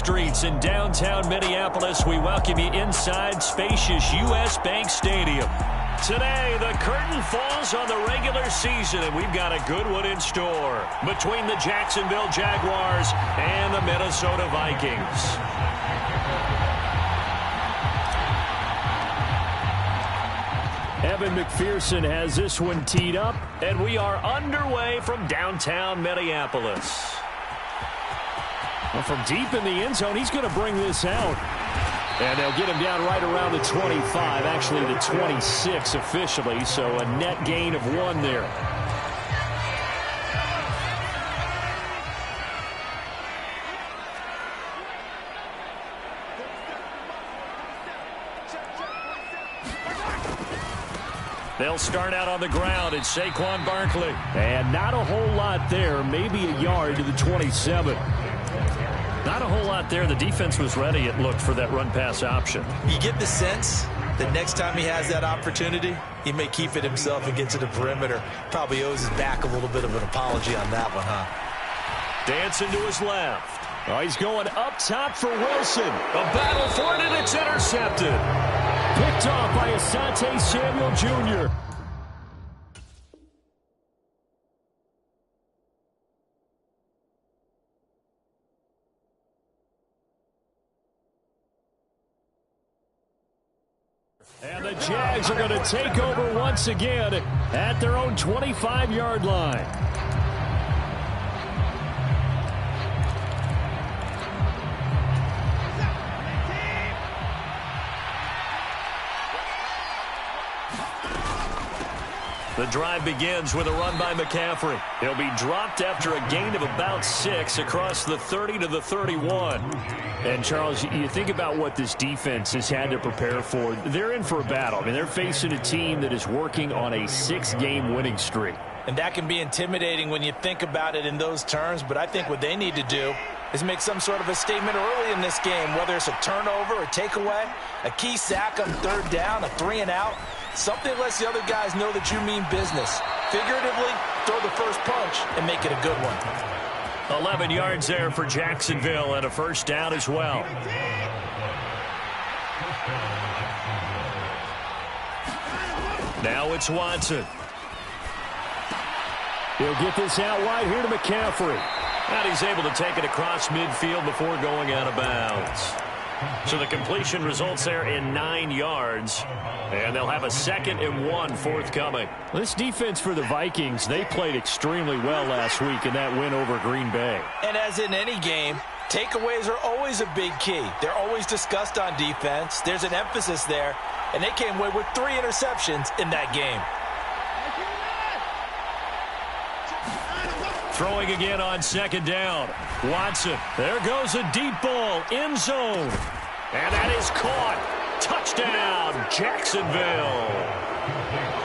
streets in downtown Minneapolis, we welcome you inside spacious U.S. Bank Stadium. Today, the curtain falls on the regular season, and we've got a good one in store between the Jacksonville Jaguars and the Minnesota Vikings. Evan McPherson has this one teed up, and we are underway from downtown Minneapolis. Well, from deep in the end zone, he's going to bring this out. And they'll get him down right around the 25, actually the 26 officially, so a net gain of 1 there. They'll start out on the ground. It's Saquon Barkley. And not a whole lot there, maybe a yard to the 27. Not a whole lot there. The defense was ready, it looked, for that run-pass option. You get the sense that next time he has that opportunity, he may keep it himself and get to the perimeter. Probably owes his back a little bit of an apology on that one, huh? Dancing to his left. Oh, he's going up top for Wilson. A battle for it, and it's intercepted. Picked off by Asante Samuel Jr. And the Jags are going to take over once again at their own 25-yard line. The drive begins with a run by McCaffrey. He'll be dropped after a gain of about 6 across the 30 to the 31. And, Charles, you think about what this defense has had to prepare for. They're in for a battle. I mean, they're facing a team that is working on a 6-game winning streak. And that can be intimidating when you think about it in those terms, but I think what they need to do is make some sort of a statement early in this game, whether it's a turnover, a takeaway, a key sack on 3rd down, a 3-and-out. Something that lets the other guys know that you mean business. Figuratively, throw the first punch and make it a good one. 11 yards there for Jacksonville and a first down as well. Now it's Watson. He'll get this out wide here to McCaffrey. And he's able to take it across midfield before going out of bounds. So the completion results there in 9 yards. And they'll have a 2nd and 1 forthcoming. This defense for the Vikings, they played extremely well last week in that win over Green Bay. And as in any game, takeaways are always a big key. They're always discussed on defense. There's an emphasis there. And they came away with 3 interceptions in that game. Throwing again on 2nd down. Watson. There goes a deep ball. End zone. And that is caught. Touchdown, Jacksonville.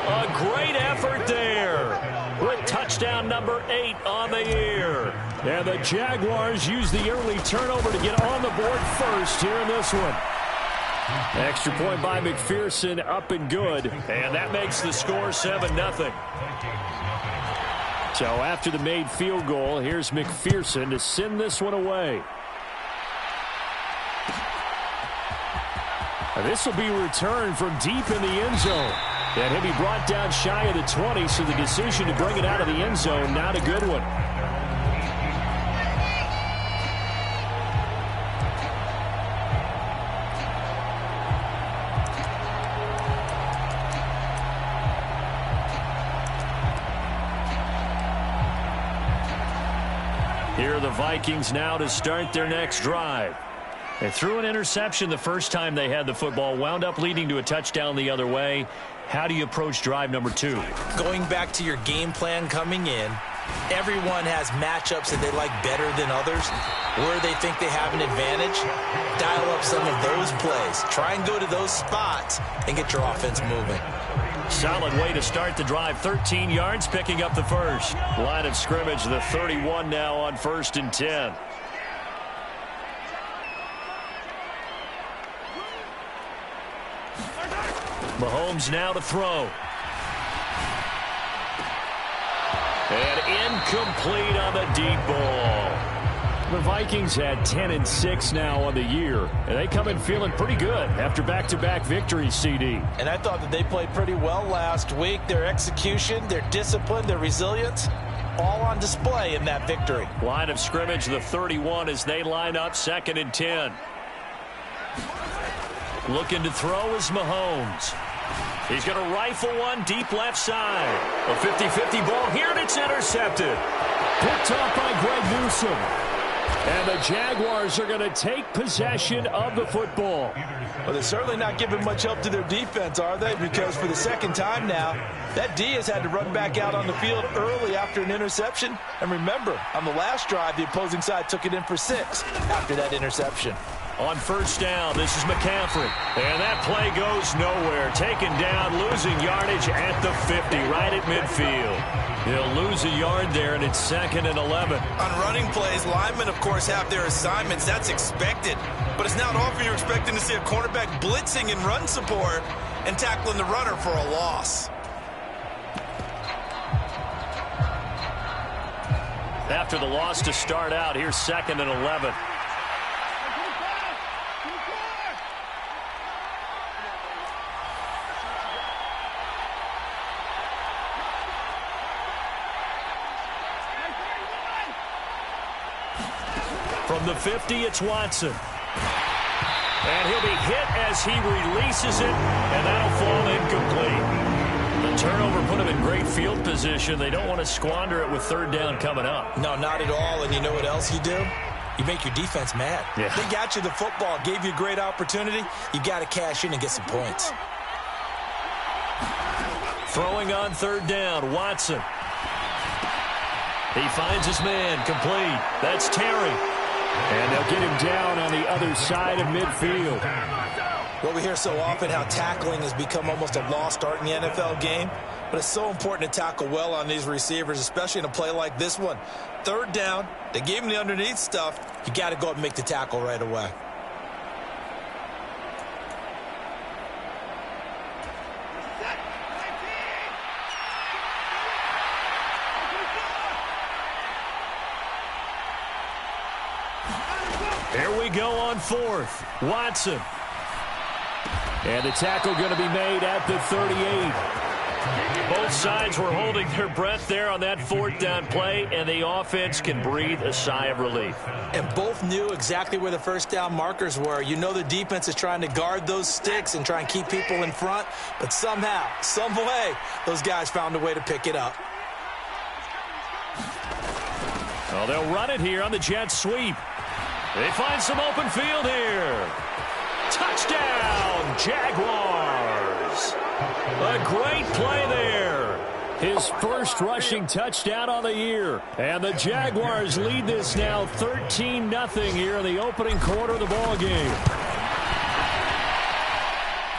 A great effort there with touchdown number 8 on the year. And the Jaguars use the early turnover to get on the board first here in this one. Extra point by McPherson, up and good. And that makes the score 7-0. So after the made field goal, here's McPherson to send this one away. This will be returned from deep in the end zone. And he'll be brought down shy of the 20, so the decision to bring it out of the end zone, not a good one. Here are the Vikings now to start their next drive. They threw an interception the first time they had the football, wound up leading to a touchdown the other way. How do you approach drive number 2? Going back to your game plan coming in, everyone has matchups that they like better than others. Where they think they have an advantage, dial up some of those plays. Try and go to those spots and get your offense moving. Solid way to start the drive. 13 yards, picking up the first. Line of scrimmage, the 31 now on 1st and 10. Mahomes now to throw. And incomplete on the deep ball. The Vikings at 10-6 now on the year, and they come in feeling pretty good after back-to-back victories, CD. And I thought that they played pretty well last week. Their execution, their discipline, their resilience, all on display in that victory. Line of scrimmage, the 31, as they line up 2nd and 10. Looking to throw is Mahomes. He's going to rifle one deep left side. A 50-50 ball here, and it's intercepted. Picked off by Greg Newsome. And the Jaguars are going to take possession of the football. Well, they're certainly not giving much help to their defense, are they? Because for the second time now, that D has had to run back out on the field early after an interception. And remember, on the last drive, the opposing side took it in for 6 after that interception. On first down, this is McCaffrey. And that play goes nowhere. Taken down, losing yardage at the 50, right at midfield. They'll lose a yard there, and it's 2nd and 11. On running plays, linemen, of course, have their assignments. That's expected. But it's not often you're expecting to see a cornerback blitzing in run support and tackling the runner for a loss. After the loss to start out, here's 2nd and 11. From the 50, it's Watson. And he'll be hit as he releases it, and that'll fall incomplete. The turnover put him in great field position. They don't want to squander it with 3rd down coming up. No, not at all. And you know what else you do? You make your defense mad. Yeah. They got you the football, gave you a great opportunity. You got to cash in and get some points. Throwing on 3rd down, Watson. He finds his man, complete. That's Terry. And they'll get him down on the other side of midfield. Well, we hear so often how tackling has become almost a lost art in the NFL game. But it's so important to tackle well on these receivers, especially in a play like this one. 3rd down, they gave him the underneath stuff. You got to go up and make the tackle right away. Here we go on 4th. Watson. And the tackle going to be made at the 38. Both sides were holding their breath there on that 4th down play, and the offense can breathe a sigh of relief. And both knew exactly where the 1st down markers were. You know the defense is trying to guard those sticks and try and keep people in front, but somehow, some way, those guys found a way to pick it up. Well, they'll run it here on the jet sweep. They find some open field here. Touchdown, Jaguars. A great play there. His first rushing touchdown on the year. And the Jaguars lead this now 13-0 here in the opening quarter of the ball game.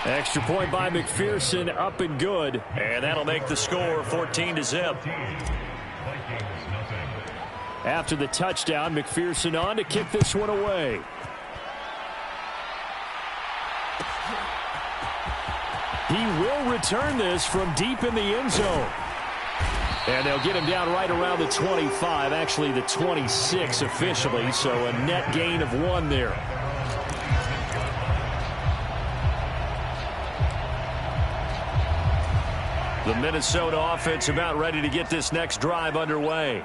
Extra point by McPherson, up and good. And that'll make the score 14-0. After the touchdown, McPherson on to kick this one away. He will return this from deep in the end zone. And they'll get him down right around the 25, actually the 26 officially, so a net gain of 1 there. The Minnesota offense about ready to get this next drive underway.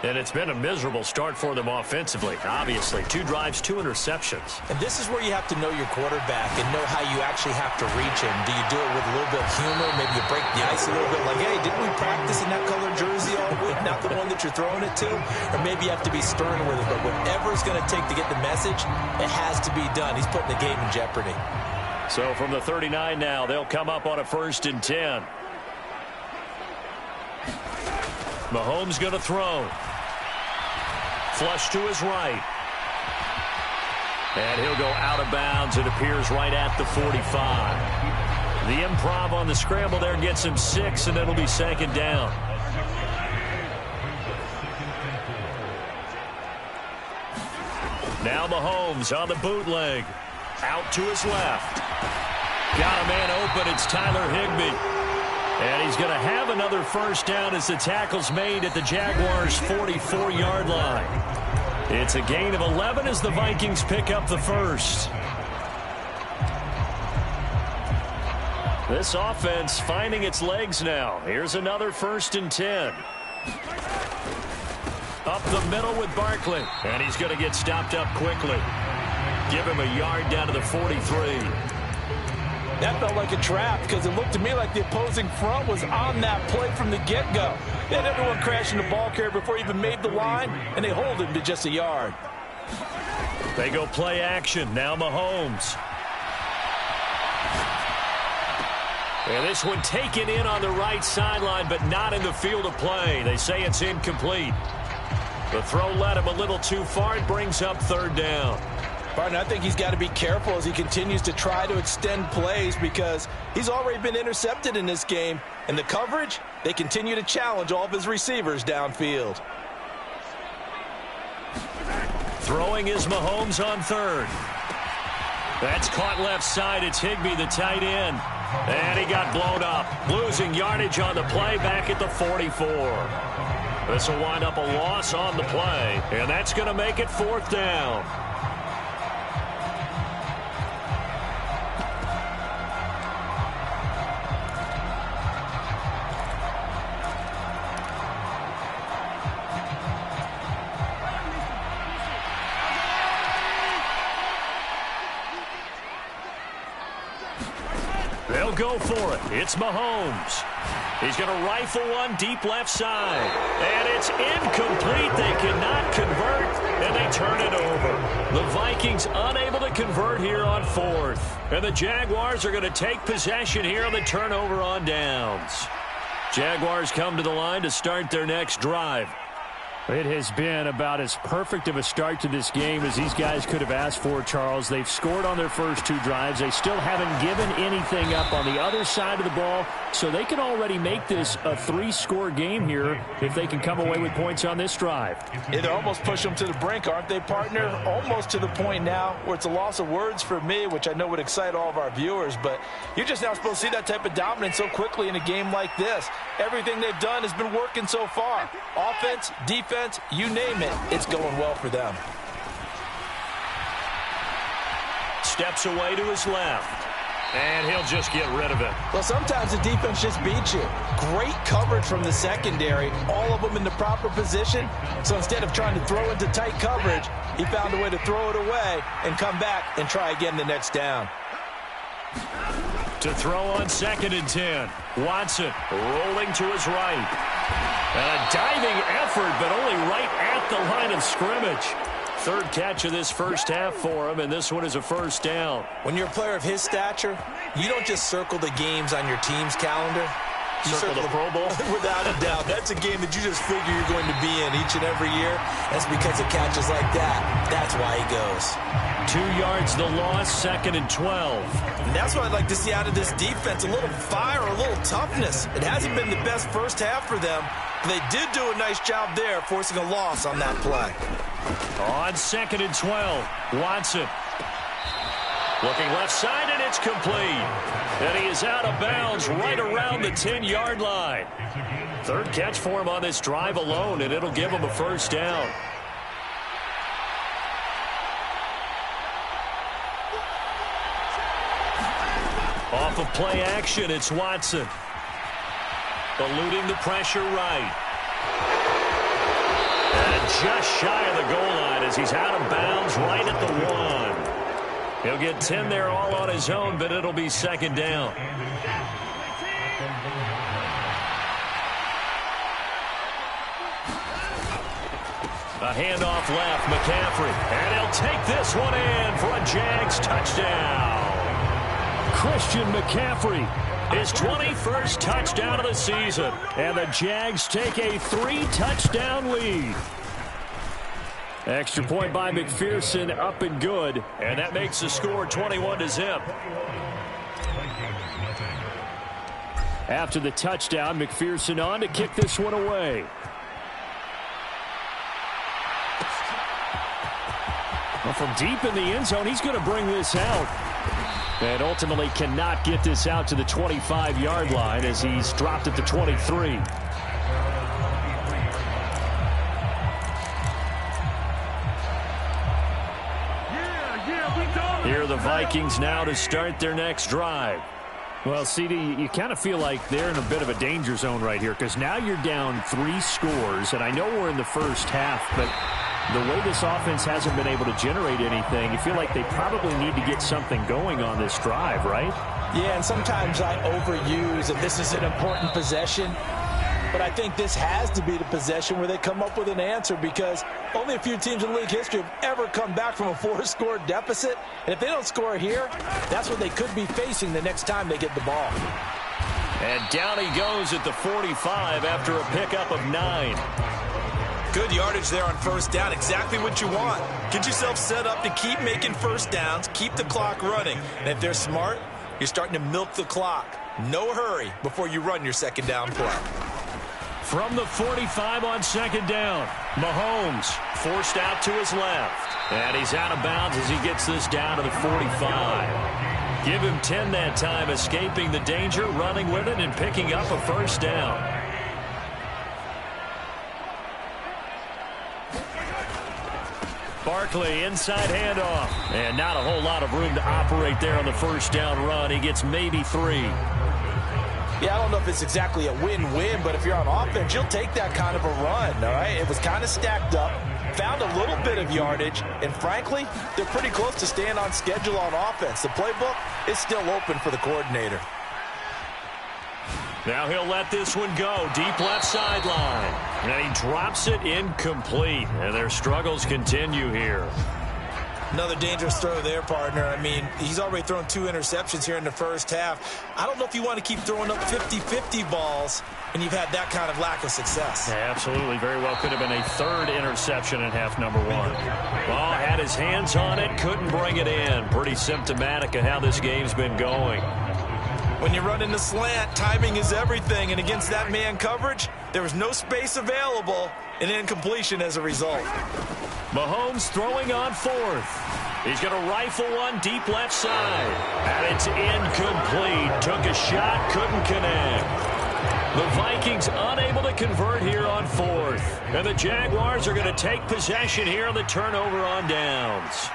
And it's been a miserable start for them offensively, obviously. 2 drives, 2 interceptions. And this is where you have to know your quarterback and know how you actually have to reach him. Do you do it with a little bit of humor? Maybe you break the ice a little bit like, hey, didn't we practice in that color jersey all week? Not the one that you're throwing it to? Or maybe you have to be stern with it. But whatever it's going to take to get the message, it has to be done. He's putting the game in jeopardy. So from the 39 now, they'll come up on a 1st and 10. Mahomes going to throw. Flush to his right. And he'll go out of bounds. It appears right at the 45. The improv on the scramble there gets him 6, and it'll be 2nd down. Now Mahomes on the bootleg. Out to his left. Got a man open. It's Tyler Higbee. And he's going to have another 1st down as the tackle's made at the Jaguars' 44-yard line. It's a gain of 11 as the Vikings pick up the first. This offense finding its legs now. Here's another 1st and 10. Up the middle with Barkley. And he's going to get stopped up quickly. Give him a yard down to the 43. That felt like a trap because it looked to me like the opposing front was on that play from the get-go. They had everyone crashing the ball carrier before he even made the line, and they hold him to just a yard. They go play action. Now Mahomes. And this one taken in on the right sideline, but not in the field of play. They say it's incomplete. The throw led him a little too far. It brings up 3rd down. Partner, I think he's got to be careful as he continues to try to extend plays because he's already been intercepted in this game. And the coverage, they continue to challenge all of his receivers downfield. Throwing is Mahomes on 3rd. That's caught left side. It's Higbee, the tight end. And he got blown up. Losing yardage on the play back at the 44. This will wind up a loss on the play. And that's going to make it 4th down. They'll go for it. It's Mahomes. He's going to rifle one deep left side. And it's incomplete. They cannot convert, and they turn it over. The Vikings unable to convert here on 4th. And the Jaguars are going to take possession here on the turnover on downs. Jaguars come to the line to start their next drive. It has been about as perfect of a start to this game as these guys could have asked for, Charles. They've scored on their first 2 drives. They still haven't given anything up on the other side of the ball, so they can already make this a 3-score game here if they can come away with points on this drive. Yeah, they're almost pushing them to the brink, aren't they, partner? Almost to the point now where it's a loss of words for me, which I know would excite all of our viewers, but you're just now supposed to see that type of dominance so quickly in a game like this. Everything they've done has been working so far. Offense, defense, you name it, it's going well for them. Steps away to his left. And he'll just get rid of it. Well, sometimes the defense just beats you. Great coverage from the secondary, all of them in the proper position. So instead of trying to throw into tight coverage, he found a way to throw it away and come back and try again the next down. To throw on 2nd and 10. Watson rolling to his right. And a diving effort, but only right at the line of scrimmage. 3rd catch of this first half for him, and this one is a 1st down. When you're a player of his stature, you don't just circle the games on your team's calendar. You circle the Pro Bowl? Without a doubt. That's a game that you just figure you're going to be in each and every year. That's because of catches like that. That's why he goes. 2 yards the loss, 2nd and 12. And that's what I'd like to see out of this defense, a little fire, a little toughness. It hasn't been the best first half for them. They did do a nice job there, forcing a loss on that play. On 2nd and 12, Watson. Looking left side, and it's complete. And he is out of bounds right around the 10-yard line. 3rd catch for him on this drive alone, and it'll give him a 1st down. Off of play action, it's Watson. Eluding the pressure right. And just shy of the goal line as he's out of bounds right at the 1. He'll get 10 there all on his own, but it'll be 2nd down. A handoff left, McCaffrey. And he'll take this one in for a Jags touchdown. Christian McCaffrey, his 21st touchdown of the season. And the Jags take a 3-touchdown lead. Extra point by McPherson, up and good. And that makes the score 21-0. After the touchdown, McPherson on to kick this one away. Well, from deep in the end zone, he's going to bring this out. And ultimately cannot get this out to the 25-yard line as he's dropped at the 23. Here are the Vikings now to start their next drive. Well, CD, you kind of feel like they're in a bit of a danger zone right here because now you're down 3 scores, and I know we're in the first half, but the way this offense hasn't been able to generate anything, you feel like they probably need to get something going on this drive, right? Yeah, and sometimes I overuse that this is an important possession. But I think this has to be the possession where they come up with an answer because only a few teams in league history have ever come back from a 4-score deficit. And if they don't score here, that's what they could be facing the next time they get the ball. And down he goes at the 45 after a pickup of 9. Good yardage there on first down. Exactly what you want. Get yourself set up to keep making first downs, keep the clock running. And if they're smart, you're starting to milk the clock. No hurry before you run your second down play. From the 45 on second down, Mahomes forced out to his left. And he's out of bounds as he gets this down to the 45. Give him 10 that time, escaping the danger, running with it, and picking up a first down. Barkley, inside handoff. And not a whole lot of room to operate there on the first down run. He gets maybe 3. Yeah, I don't know if it's exactly a win-win, but if you're on offense, you'll take that kind of a run, all right? It was kind of stacked up, found a little bit of yardage, and frankly, they're pretty close to staying on schedule on offense. The playbook is still open for the coordinator. Now he'll let this one go. Deep left sideline. And he drops it incomplete. And their struggles continue here. Another dangerous throw there, partner. I mean, he's already thrown 2 interceptions here in the first half. I don't know if you want to keep throwing up 50-50 balls when you've had that kind of lack of success. Yeah, absolutely. Very well could have been a 3rd interception in half number 1. Ball had his hands on it, couldn't bring it in. Pretty symptomatic of how this game's been going. When you run in the slant, timing is everything. And against that man coverage, there was no space available, and incompletion as a result. Mahomes throwing on 4th. He's going to rifle one deep left side. And it's incomplete. Took a shot, couldn't connect. The Vikings unable to convert here on 4th. And the Jaguars are going to take possession here on the turnover on downs.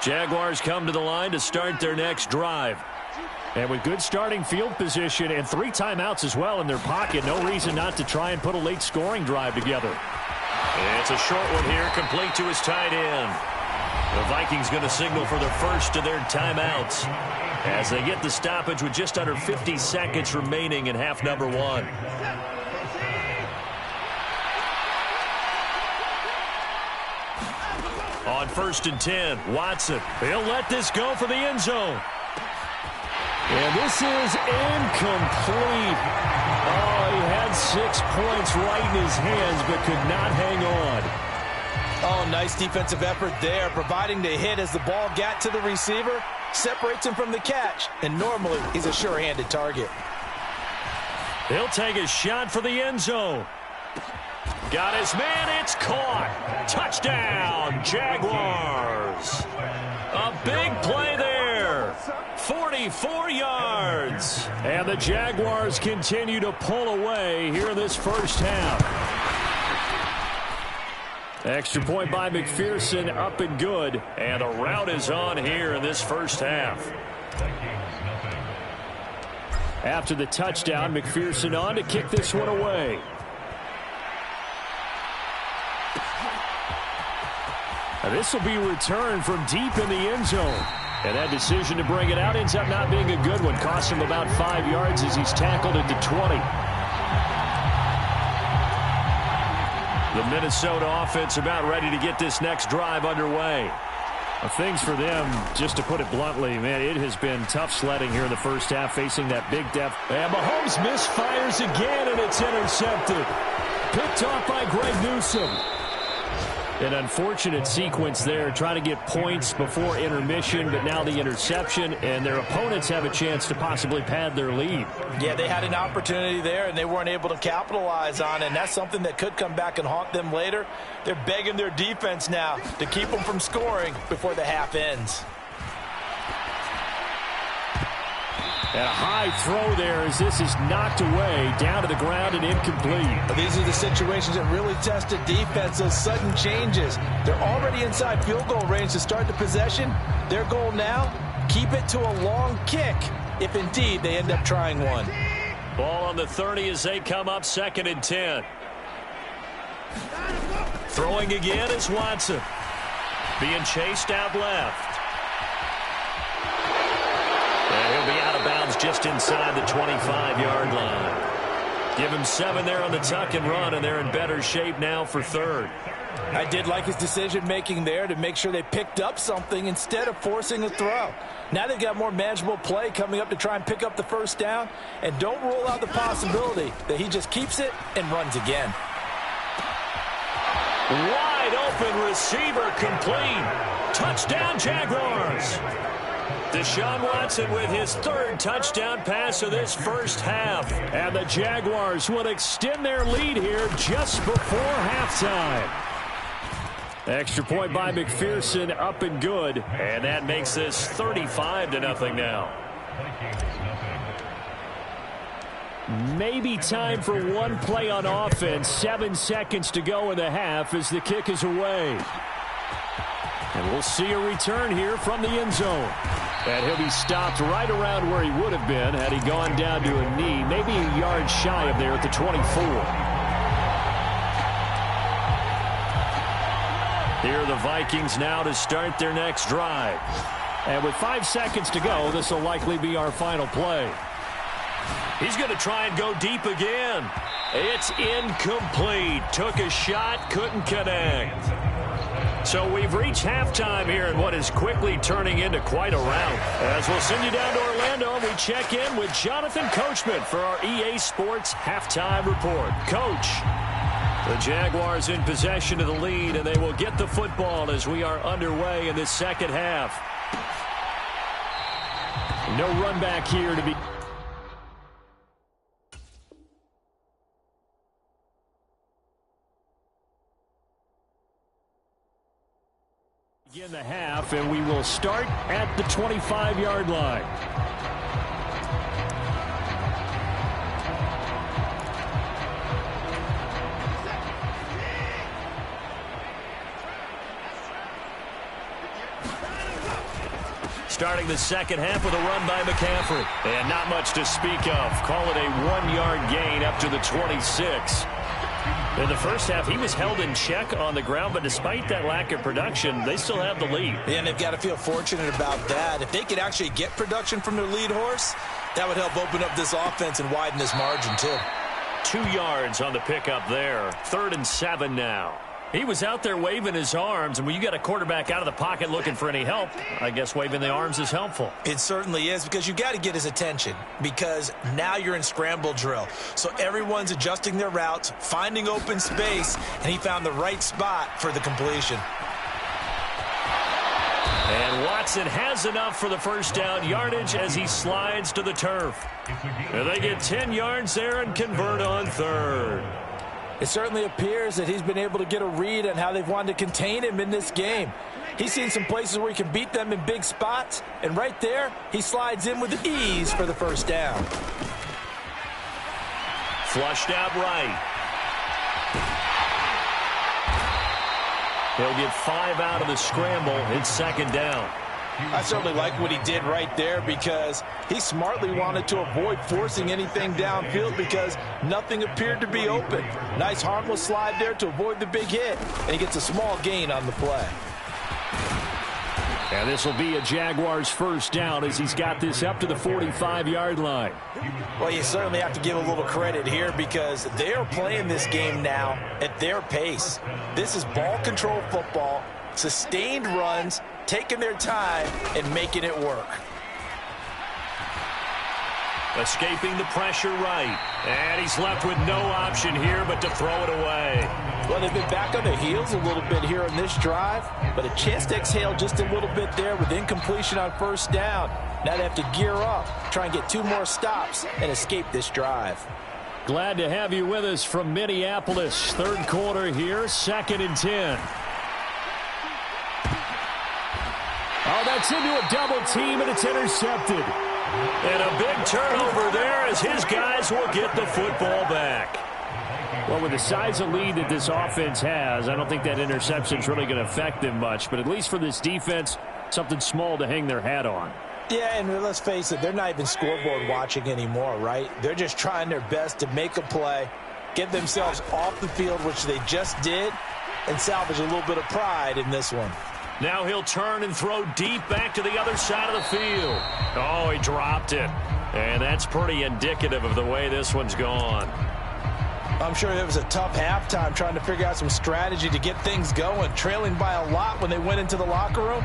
Jaguars come to the line to start their next drive. And with good starting field position and 3 timeouts as well in their pocket, no reason not to try and put a late scoring drive together. It's a short one here, complete to his tight end. The Vikings going to signal for the first of their timeouts as they get the stoppage with just under 50 seconds remaining in half number 1. On 1st and 10, Watson. He'll let this go for the end zone. And this is incomplete. Oh, he had 6 points right in his hands, but could not hang on. Oh, nice defensive effort there, providing the hit as the ball got to the receiver, separates him from the catch, and normally he's a sure-handed target. He'll take a shot for the end zone. Got his man, it's caught. Touchdown, Jaguars. A big play there. 44 yards. And the Jaguars continue to pull away here in this first half. Extra point by McPherson, up and good. And the route is on here in this first half. After the touchdown, McPherson on to kick this one away. Now this will be returned from deep in the end zone. And that decision to bring it out ends up not being a good one. Cost him about 5 yards as he's tackled at the 20. The Minnesota offense about ready to get this next drive underway. Well, things for them, just to put it bluntly, man, it has been tough sledding here in the first half, facing that big depth. And Mahomes misfires again, and it's intercepted. Picked off by Greg Newsome. An unfortunate sequence there, trying to get points before intermission, but now the interception, and their opponents have a chance to possibly pad their lead. Yeah, they had an opportunity there, and they weren't able to capitalize on it, and that's something that could come back and haunt them later. They're begging their defense now to keep them from scoring before the half ends. And a high throw there as this is knocked away, down to the ground and incomplete. These are the situations that really test a defense, those sudden changes. They're already inside field goal range to start the possession. Their goal now, keep it to a long kick, if indeed they end up trying one. Ball on the 30 as they come up 2nd and 10. Throwing again is Watson. Being chased out left. And he'll be out of bounds just inside the 25-yard line. Give him 7 there on the tuck and run, and they're in better shape now for 3rd. I did like his decision-making there to make sure they picked up something instead of forcing a throw. Now they've got more manageable play coming up to try and pick up the 1st down, and don't rule out the possibility that he just keeps it and runs again. Wide open receiver complete. Touchdown Jaguars. Deshaun Watson with his 3rd touchdown pass of this first half. And the Jaguars will extend their lead here just before halftime. Extra point by McPherson, up and good. And that makes this 35-0 now. Maybe time for one play on offense. 7 seconds to go in the half as the kick is away. And we'll see a return here from the end zone. And he'll be stopped right around where he would have been had he gone down to a knee, maybe a yard shy of there at the 24. Here are the Vikings now to start their next drive. And with 5 seconds to go, this will likely be our final play. He's going to try and go deep again. It's incomplete. Took a shot, couldn't connect. So we've reached halftime here in what is quickly turning into quite a rout. As we'll send you down to Orlando, and we check in with Jonathan Coachman for our EA Sports Halftime Report. Coach, the Jaguars in possession of the lead, and they will get the football as we are underway in this second half. No run back here to be... Begin the half, and we will start at the 25-yard line. Starting the second half with a run by McCaffrey. And not much to speak of. Call it a 1-yard gain up to the 26. In the first half, he was held in check on the ground, but despite that lack of production, they still have the lead. And they've got to feel fortunate about that. If they could actually get production from their lead horse, that would help open up this offense and widen this margin, too. 2 yards on the pickup there. 3rd and 7 now. He was out there waving his arms, and when you got a quarterback out of the pocket looking for any help, I guess waving the arms is helpful. It certainly is, because you got to get his attention, because now you're in scramble drill. So everyone's adjusting their routes, finding open space, and he found the right spot for the completion. And Watson has enough for the first down yardage as he slides to the turf. And they get 10 yards there and convert on 3rd. It certainly appears that he's been able to get a read on how they've wanted to contain him in this game. He's seen some places where he can beat them in big spots, and right there, he slides in with ease for the first down. Flushed out right. He'll get 5 out of the scramble. It's 2nd down. I certainly like what he did right there, because he smartly wanted to avoid forcing anything downfield because nothing appeared to be open. Nice harmless slide there to avoid the big hit, and he gets a small gain on the play. And this will be a Jaguars first down as he's got this up to the 45-yard line. Well, you certainly have to give a little credit here, because they are playing this game now at their pace. This is ball control football, sustained runs, taking their time and making it work. Escaping the pressure right. And he's left with no option here but to throw it away. Well, they've been back on their heels a little bit here on this drive, but a chance to exhale just a little bit there with incompletion on first down. Now they have to gear up, try and get 2 more stops and escape this drive. Glad to have you with us from Minneapolis. 3rd quarter here, 2nd and 10. Oh, that's into a double team, and it's intercepted. And a big turnover there as his guys will get the football back. Well, with the size of lead that this offense has, I don't think that interception is really going to affect them much. But at least for this defense, something small to hang their hat on. Yeah, and let's face it, they're not even scoreboard watching anymore, right? They're just trying their best to make a play, get themselves off the field, which they just did, and salvage a little bit of pride in this one. Now he'll turn and throw deep back to the other side of the field. Oh, he dropped it. And that's pretty indicative of the way this one's gone. I'm sure it was a tough halftime trying to figure out some strategy to get things going, trailing by a lot when they went into the locker room.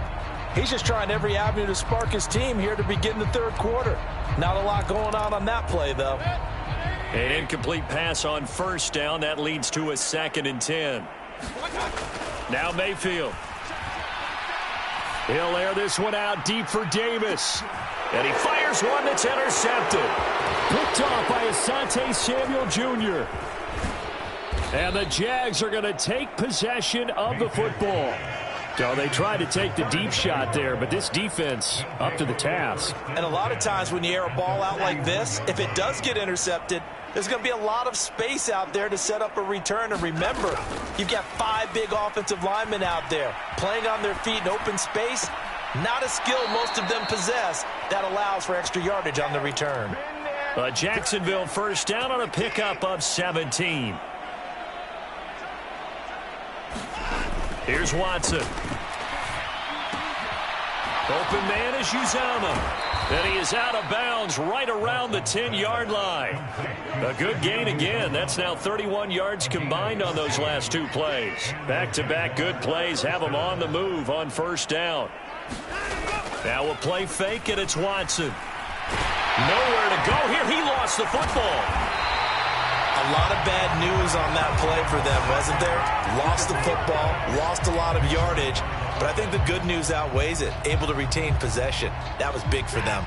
He's just trying every avenue to spark his team here to begin the third quarter. Not a lot going on that play, though. An incomplete pass on first down. That leads to a 2nd and 10. Now Mayfield. He'll air this one out deep for Davis. And he fires one that's intercepted. Picked off by Asante Samuel Jr. And the Jags are going to take possession of the football. So they tried to take the deep shot there, but this defense up to the task. And a lot of times when you air a ball out like this, if it does get intercepted, there's going to be a lot of space out there to set up a return. And remember, you've got 5 big offensive linemen out there playing on their feet in open space. Not a skill most of them possess that allows for extra yardage on the return. Jacksonville first down on a pickup of 17. Here's Watson. Open man is Uzama. And he is out of bounds right around the 10-yard line. A good gain again. That's now 31 yards combined on those last 2 plays. Back-to-back good plays have them on the move on first down. Now a play fake, and it's Watson. Nowhere to go here. He lost the football. A lot of bad news on that play for them, wasn't there? Lost the football, lost a lot of yardage, but I think the good news outweighs it. Able to retain possession. That was big for them.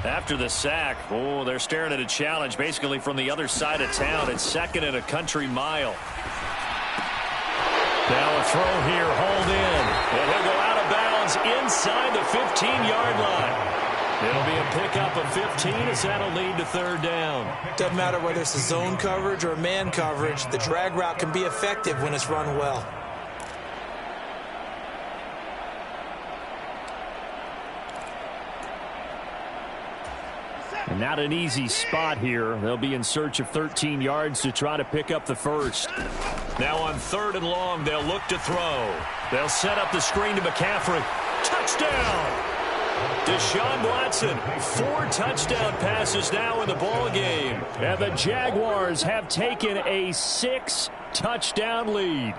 After the sack, they're staring at a challenge basically from the other side of town. It's 2nd and a country mile. Now a throw here, hauled in. And he'll go out of bounds inside the 15-yard line. It'll be a pickup of 15 as that'll lead to 3rd down. Doesn't matter whether it's a zone coverage or a man coverage. The drag route can be effective when it's run well. And not an easy spot here. They'll be in search of 13 yards to try to pick up the first. Now on 3rd and long, they'll look to throw. They'll set up the screen to McCaffrey. Touchdown! Deshaun Watson, 4 touchdown passes now in the ball game. And the Jaguars have taken a 6-touchdown lead.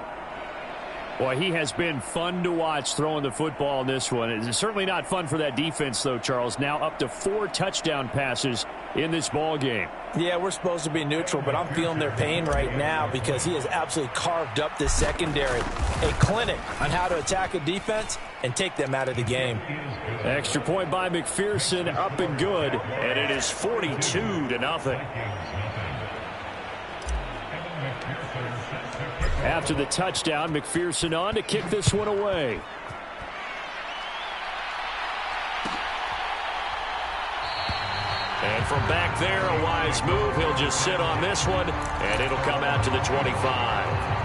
Boy, he has been fun to watch throwing the football in this one. It's certainly not fun for that defense, though, Charles. Now up to 4 touchdown passes in this ball game. Yeah, we're supposed to be neutral, but I'm feeling their pain right now because he has absolutely carved up this secondary. A clinic on how to attack a defense and take them out of the game. Extra point by McPherson, up and good. And it is 42-0. After the touchdown, McPherson on to kick this one away. And from back there, a wise move. He'll just sit on this one, and it'll come out to the 25.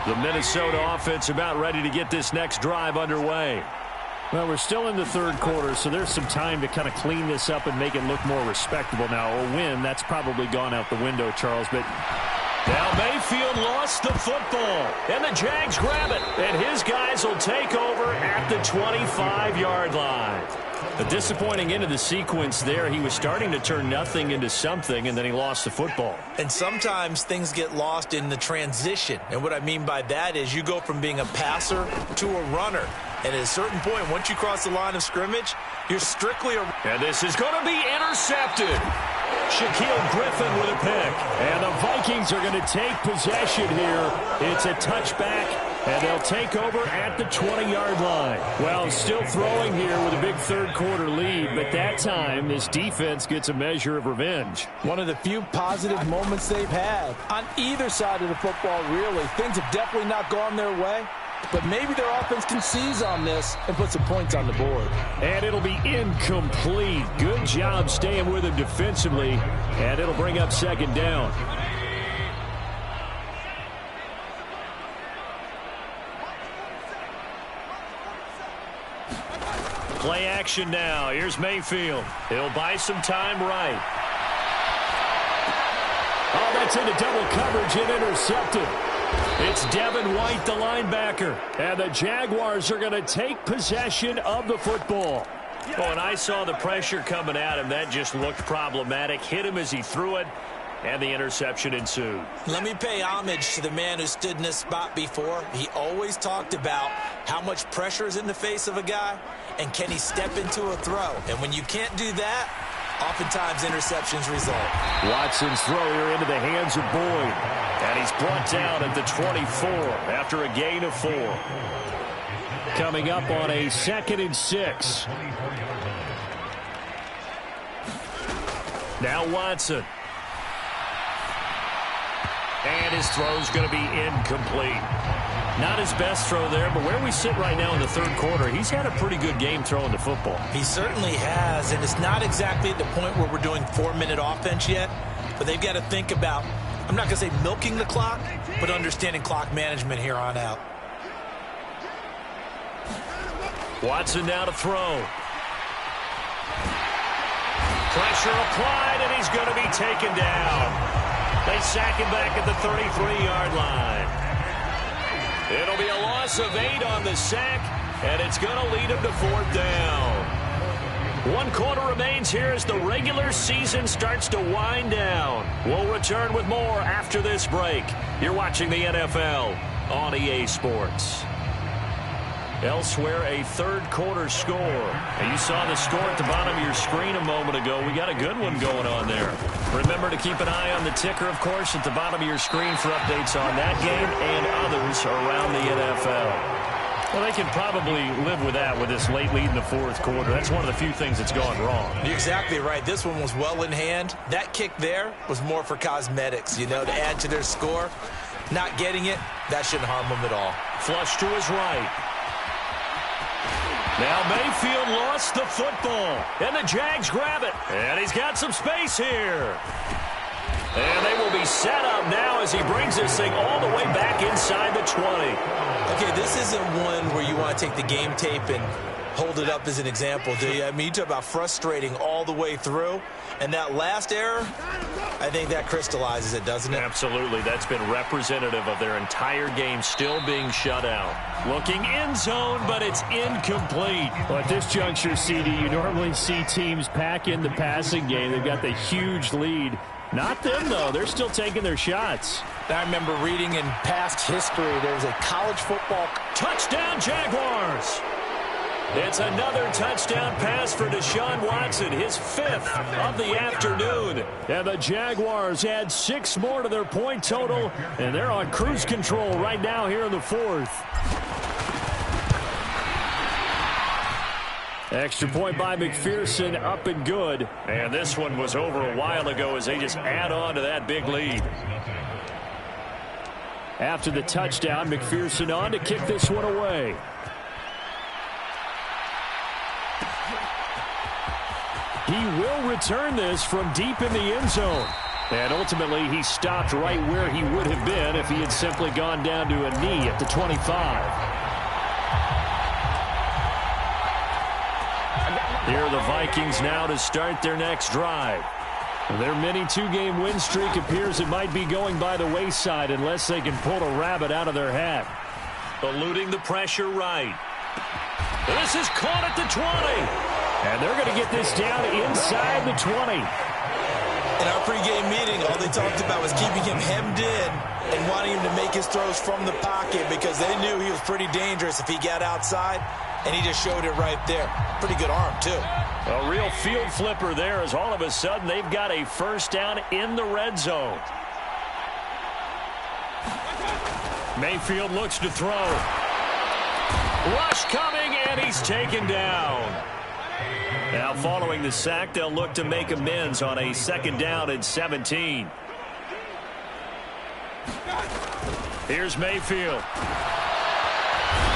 The Minnesota offense about ready to get this next drive underway. Well, we're still in the 3rd quarter, so there's some time to kind of clean this up and make it look more respectable now. A win, that's probably gone out the window, Charles. But now Mayfield lost the football, and the Jags grab it. And his guys will take over at the 25-yard line. A disappointing end of the sequence there. He was starting to turn nothing into something, and then he lost the football. And sometimes things get lost in the transition. And what I mean by that is you go from being a passer to a runner. And at a certain point, once you cross the line of scrimmage, you're strictly a... And this is going to be intercepted. Shaquille Griffin with a pick. And the Vikings are going to take possession here. It's a touchback, And they'll take over at the 20-yard line. Well, still throwing here with a big third-quarter lead, but that time this defense gets a measure of revenge. One of the few positive moments they've had on either side of the football, really. Things have definitely not gone their way, but maybe their offense can seize on this and put some points on the board. And it'll be incomplete. Good job staying with him defensively, and it'll bring up second down. Play action now. Here's Mayfield. He'll buy some time right. Oh, that's into double coverage and intercepted. It's Devin White, the linebacker. And the Jaguars are going to take possession of the football. Oh, and I saw the pressure coming at him. That just looked problematic. Hit him as he threw it, and the interception ensued. Let me pay homage to the man who stood in this spot before. He always talked about how much pressure is in the face of a guy, and can he step into a throw? And when you can't do that, oftentimes interceptions result. Watson's throw here into the hands of Boyd. And he's brought down at the 24 after a gain of 4. Coming up on a 2nd and 6. Now Watson. And his throw's going to be incomplete. Not his best throw there, but where we sit right now in the third quarter, he's had a pretty good game throwing the football. He certainly has, and it's not exactly at the point where we're doing 4-minute offense yet, but they've got to think about, I'm not going to say milking the clock, but understanding clock management here on out. Watson now to throw. Pressure applied, and he's going to be taken down. They sack him back at the 33-yard line. It'll be a loss of 8 on the sack, and it's going to lead him to 4th down. 1 quarter remains here as the regular season starts to wind down. We'll return with more after this break. You're watching the NFL on EA Sports. Elsewhere, a third-quarter score. And you saw the score at the bottom of your screen a moment ago. We got a good one going on there. Remember to keep an eye on the ticker, of course, at the bottom of your screen for updates on that game and others around the NFL. Well, they can probably live with that with this late lead in the fourth quarter. That's one of the few things that's gone wrong. You're exactly right. This one was well in hand. That kick there was more for cosmetics, you know, to add to their score. Not getting it, that shouldn't harm them at all. Flush to his right. Now Mayfield lost the football, and the Jags grab it. And he's got some space here. And they will be set up now as he brings this thing all the way back inside the 20. Okay, this isn't one where you want to take the game tape and hold it up as an example, do you? I mean, you talk about frustrating all the way through. And that last error, I think that crystallizes it, doesn't it? Absolutely. That's been representative of their entire game still being shut out. Looking end zone, but it's incomplete. Well, at this juncture, CD, you normally see teams pack in the passing game. They've got the huge lead. Not them, though. They're still taking their shots. I remember reading in past history there was a college football touchdown Jaguars. It's another touchdown pass for Deshaun Watson, his 5th of the afternoon. And the Jaguars add 6 more to their point total, and they're on cruise control right now here in the 4th. Extra point by McPherson, up and good. And this one was over a while ago as they just add on to that big lead. After the touchdown, McPherson on to kick this one away. He will return this from deep in the end zone. And ultimately, he stopped right where he would have been if he had simply gone down to a knee at the 25. Here are the Vikings now to start their next drive. Their mini 2-game win streak appears it might be going by the wayside unless they can pull a rabbit out of their hat. Eluding the pressure right. This is caught at the 20. And they're going to get this down inside the 20. In our pregame meeting, all they talked about was keeping him hemmed in and wanting him to make his throws from the pocket because they knew he was pretty dangerous if he got outside, and he just showed it right there. Pretty good arm, too. A real field flipper there as all of a sudden they've got a first down in the red zone. Mayfield looks to throw. Rush coming, and he's taken down. Now following the sack, they'll look to make amends on a 2nd down and 17. Here's Mayfield.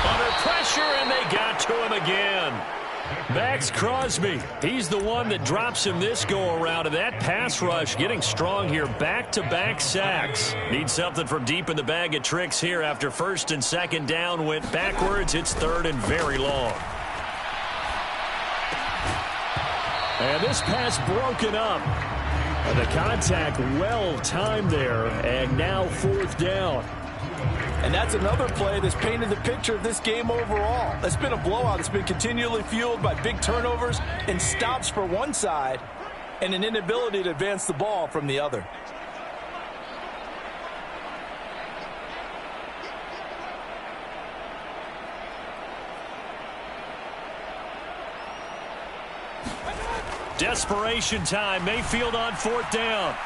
Under pressure, and they got to him again. Max Crosby, he's the one that drops him this go-around, and that pass rush getting strong here. Back-to-back sacks. Need something from deep in the bag of tricks here after 1st and 2nd down went backwards. It's 3rd and very long. And this pass broken up. And the contact well timed there, and now 4th down. And that's another play that's painted the picture of this game overall. It's been a blowout. It's been continually fueled by big turnovers and stops for one side and an inability to advance the ball from the other. Desperation time. Mayfield on 4th down.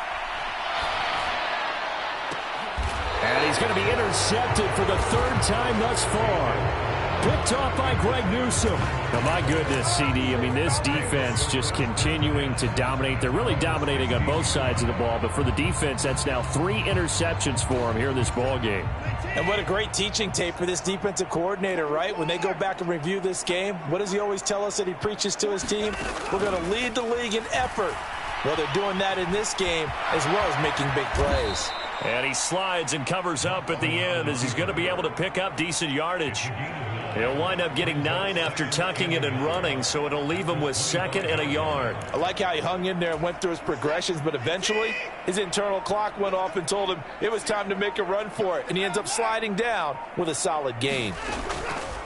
And he's going to be intercepted for the 3rd time thus far. Picked off by Greg Newsome. Oh, my goodness, CD. I mean, this defense just continuing to dominate. They're really dominating on both sides of the ball. But for the defense, that's now 3 interceptions for them here in this ball game. And what a great teaching tape for this defensive coordinator, right? When they go back and review this game, what does he always tell us that he preaches to his team? We're going to lead the league in effort. Well, they're doing that in this game as well as making big plays. And he slides and covers up at the end as he's going to be able to pick up decent yardage. He'll wind up getting 9 after tucking it and running, so it'll leave him with 2nd and a yard. I like how he hung in there and went through his progressions, but eventually his internal clock went off and told him it was time to make a run for it, and he ends up sliding down with a solid gain.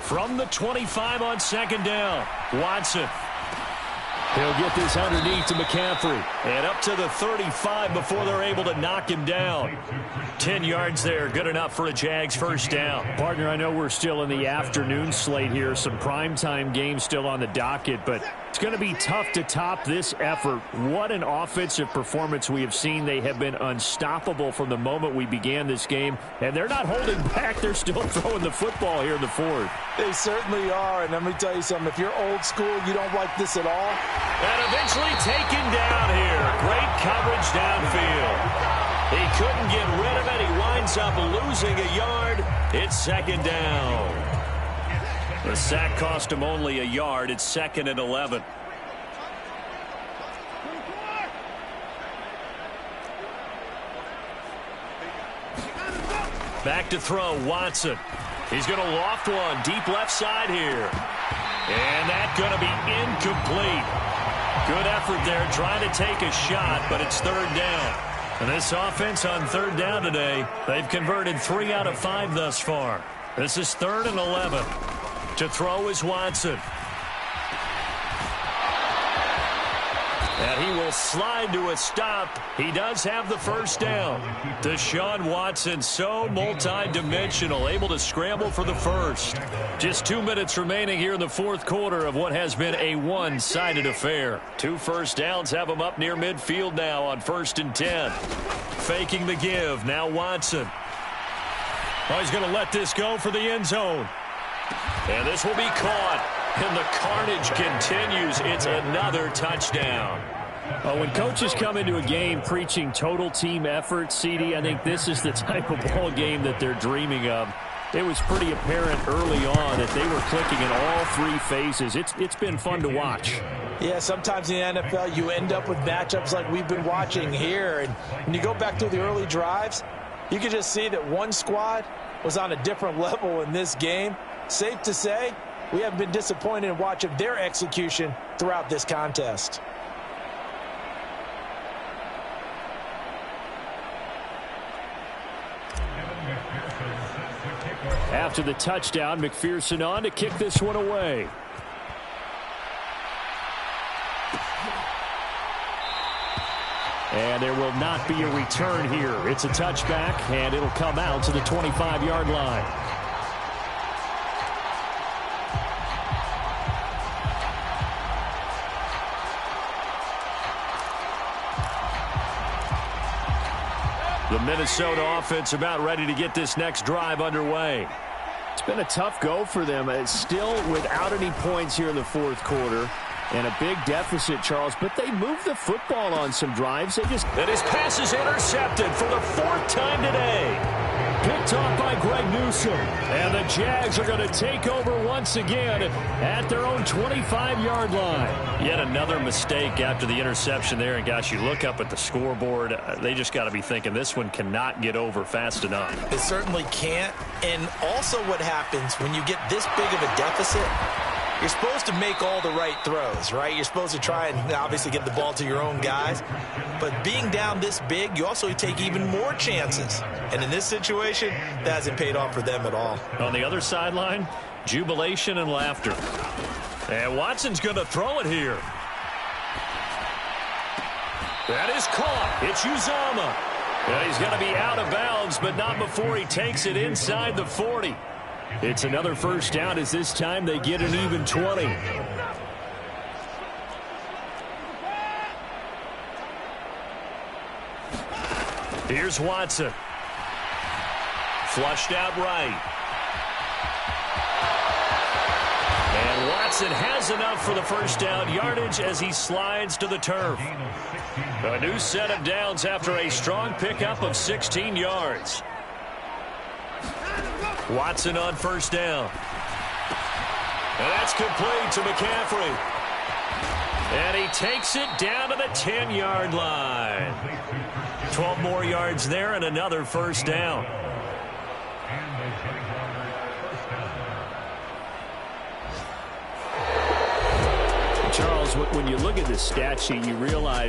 From the 25 on 2nd down, Watson. He'll get this underneath to McCaffrey. And up to the 35 before they're able to knock him down. 10 yards there, good enough for a Jags 1st down. Partner, I know we're still in the afternoon slate here. Some primetime games still on the docket, but it's going to be tough to top this effort. What an offensive performance we have seen. They have been unstoppable from the moment we began this game, and they're not holding back. They're still throwing the football here in the 4th. They certainly are, and let me tell you something. If you're old school, you don't like this at all. And eventually taken down here. Great coverage downfield. He couldn't get rid of it. He winds up losing a yard. It's 2nd down. The sack cost him only a yard. It's 2nd and 11. Back to throw, Watson. He's going to loft one deep left side here. And that's going to be incomplete. Good effort there trying to take a shot, but it's 3rd down. And this offense on 3rd down today, they've converted 3 out of 5 thus far. This is 3rd and 11. To throw is Watson. And he will slide to a stop. He does have the 1st down. Deshaun Watson, so multi-dimensional, able to scramble for the 1st. Just 2 minutes remaining here in the 4th quarter of what has been a one-sided affair. 2 1st downs have him up near midfield now on 1st and 10. Faking the give, now Watson. Oh, he's going to let this go for the end zone. And this will be caught. And the carnage continues. It's another touchdown. When coaches come into a game preaching total team effort, CD, I think this is the type of ball game that they're dreaming of. It was pretty apparent early on that they were clicking in all 3 phases. It's been fun to watch. Yeah, sometimes in the NFL you end up with matchups like we've been watching here. And when you go back through the early drives, you can just see that one squad was on a different level in this game. Safe to say, we haven't been disappointed in watching their execution throughout this contest. After the touchdown, McPherson on to kick this one away. And there will not be a return here. It's a touchback, and it'll come out to the 25-yard line. The Minnesota offense about ready to get this next drive underway. It's been a tough go for them. It's still without any points here in the fourth quarter. And a big deficit, Charles, but they moved the football on some drives. And his pass is intercepted for the fourth time today. Picked off by Greg Newsome. And the Jags are going to take over once again at their own 25-yard line. Yet another mistake after the interception there. And, gosh, you look up at the scoreboard. They just got to be thinking this one cannot get over fast enough. It certainly can't. And also what happens when you get this big of a deficit, you're supposed to make all the right throws, right? You're supposed to try and obviously get the ball to your own guys. But being down this big, you also take even more chances. And in this situation, that hasn't paid off for them at all. On the other sideline, jubilation and laughter. And Watson's going to throw it here. That is caught. It's Uzama. And he's going to be out of bounds, but not before he takes it inside the 40. It's another first down as this time they get an even 20. Here's Watson. Flushed out right. And Watson has enough for the first down yardage as he slides to the turf. A new set of downs after a strong pickup of 16 yards. Watson on first down. And that's complete to McCaffrey. And he takes it down to the 10-yard line. 12 more yards there and another first down. Charles, when you look at the stat sheet, you realize